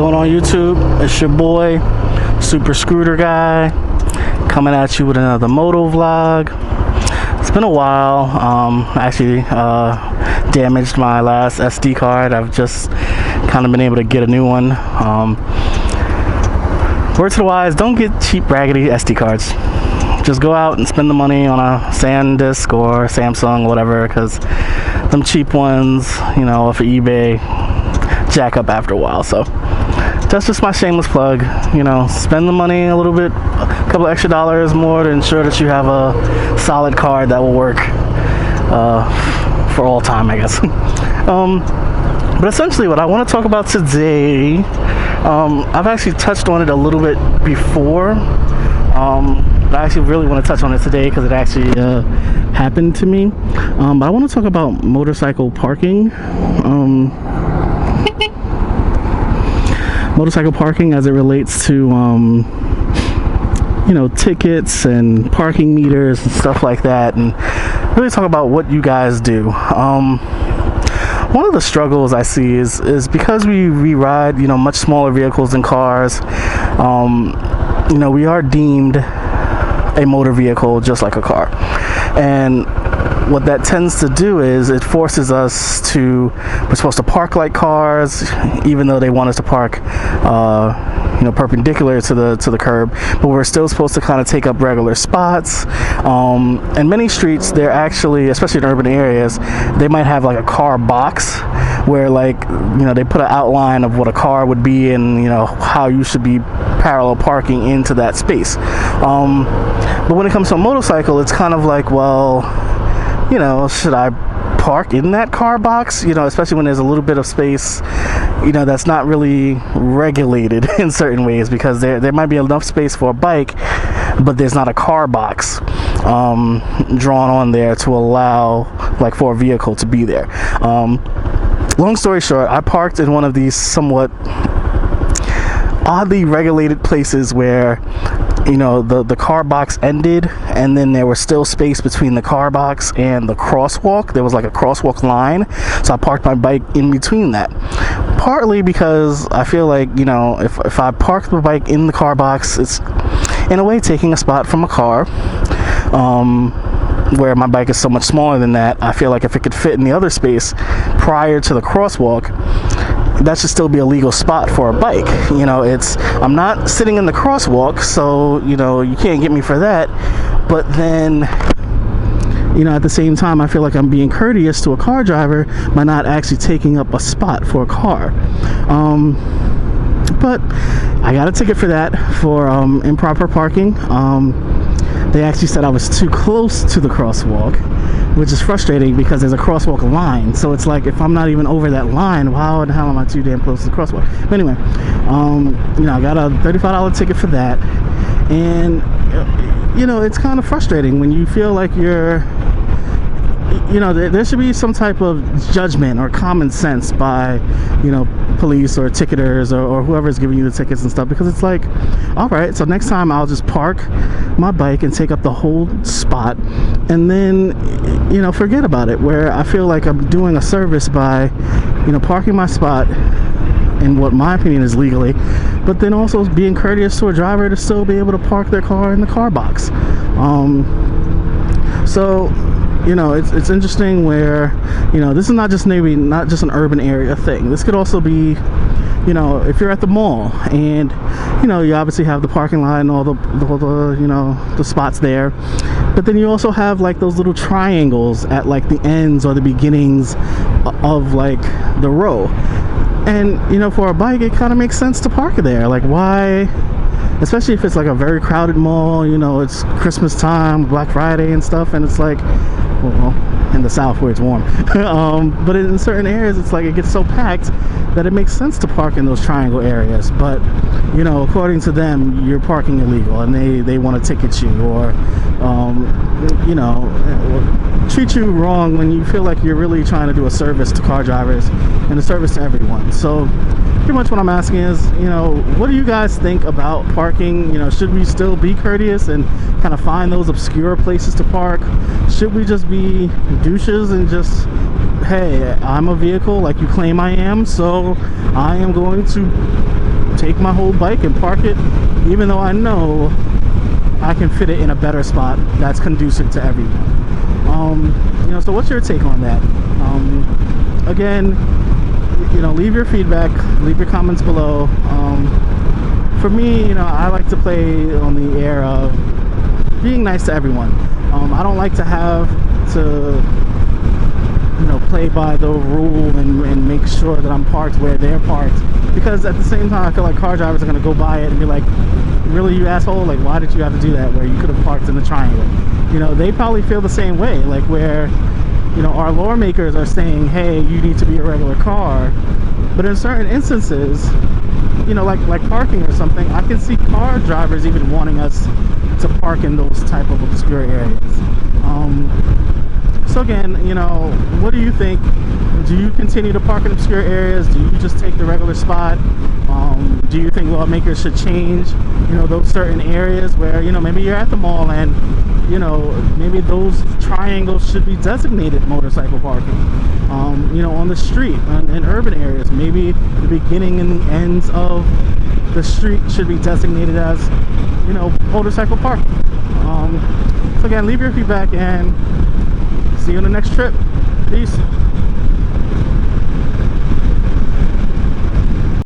doing on YouTube? It's your boy, Super Scooter Guy, coming at you with another Moto vlog. It's been a while. Actually damaged my last SD card. I've just kind of been able to get a new one. Word to the wise, don't get cheap, raggedy SD cards. Just go out and spend the money on a SanDisk or Samsung or whatever, because them cheap ones, you know, off of eBay, jack up after a while. So that's just my shameless plug. You know, spend the money a little bit, a couple extra dollars more to ensure that you have a solid card that will work for all time, I guess. But essentially what I want to talk about today, I've actually touched on it a little bit before, but I actually really want to touch on it today because it actually happened to me. But I want to talk about motorcycle parking. Motorcycle parking as it relates to you know, tickets and parking meters and stuff like that, and really talk about what you guys do. One of the struggles I see is because we ride, you know, much smaller vehicles than cars. You know, we are deemed a motor vehicle just like a car, and what that tends to do is it forces us to, we're supposed to park like cars, even though they want us to park you know, perpendicular to the curb, but we're still supposed to kind of take up regular spots. And many streets, they're actually, especially in urban areas, they might have like a car box where, like, you know, they put an outline of what a car would be and, you know, how you should be parallel parking into that space. But when it comes to a motorcycle, it's kind of like, well, you know, should I park in that car box? You know, especially when there's a little bit of space, you know, that's not really regulated in certain ways, because there might be enough space for a bike, but there's not a car box drawn on there to allow, like, for a vehicle to be there. Long story short, I parked in one of these somewhat oddly regulated places where, you know, the car box ended, and then there was still space between the car box and the crosswalk. There was like a crosswalk line, so I parked my bike in between that. Partly because I feel like, you know, if I park the bike in the car box, it's in a way taking a spot from a car. Where my bike is so much smaller than that, I feel like if it could fit in the other space prior to the crosswalk, that should still be a legal spot for a bike. You know, I'm not sitting in the crosswalk, so, you know, you can't get me for that. But then, you know, at the same time, I feel like I'm being courteous to a car driver by not actually taking up a spot for a car. But I got a ticket for that, for improper parking. They actually said I was too close to the crosswalk, which is frustrating because there's a crosswalk line. So it's like, if I'm not even over that line, how the hell am I too damn close to the crosswalk? But anyway, you know, I got a $35 ticket for that. And, you know, it's kind of frustrating when you feel like you're, you know, there should be some type of judgment or common sense by, you know, police or ticketers or whoever's giving you the tickets and stuff, because it's like, all right, so next time I'll just park my bike and take up the whole spot, and then, you know, forget about it, where I feel like I'm doing a service by, you know, parking my spot in what my opinion is legally, but then also being courteous to a driver to still be able to park their car in the car box. So, you know, it's interesting where, you know, this is not just an urban area thing. This could also be, you know, if you're at the mall and, you know, you obviously have the parking lot and all the you know, the spots there, but then you also have like those little triangles at like the ends or the beginnings of like the row. And, you know, for a bike, it kind of makes sense to park there. Like, why? Especially if it's like a very crowded mall, you know, it's Christmas time, Black Friday and stuff, and it's like, well, in the South where it's warm. But in certain areas, it's like it gets so packed that it makes sense to park in those triangle areas. But, you know, according to them, you're parking illegal, and they want to ticket you, or, you know, treat you wrong when you feel like you're really trying to do a service to car drivers and a service to everyone. So pretty much what I'm asking is, you know, what do you guys think about parking? You know, should we still be courteous and kind of find those obscure places to park? Should we just be douches and just, hey, I'm a vehicle like you claim I am, so I am going to take my whole bike and park it, even though I know I can fit it in a better spot that's conducive to everyone. You know, so what's your take on that? Again, you know, leave your feedback, leave your comments below. For me, you know, I like to play on the air of being nice to everyone. I don't like to have to, you know, play by the rule and make sure that I'm parked where they're parked, because at the same time I feel like car drivers are going to go by it and be like, really, you asshole, like, why did you have to do that where you could have parked in the triangle? You know, they probably feel the same way, like where, you know, our lawmakers are saying, hey, you need to be a regular car, but in certain instances, you know, like parking or something, I can see car drivers even wanting us to park in those type of obscure areas. So again, you know, what do you think? Do you continue to park in obscure areas? Do you just take the regular spot? Do you think lawmakers should change, you know, those certain areas where, you know, maybe you're at the mall and, you know, maybe those triangles should be designated motorcycle parking? You know, on the street, in urban areas, maybe the beginning and the ends of the street should be designated as, you know, motorcycle parking. So again, leave your feedback and see you on the next trip. Peace.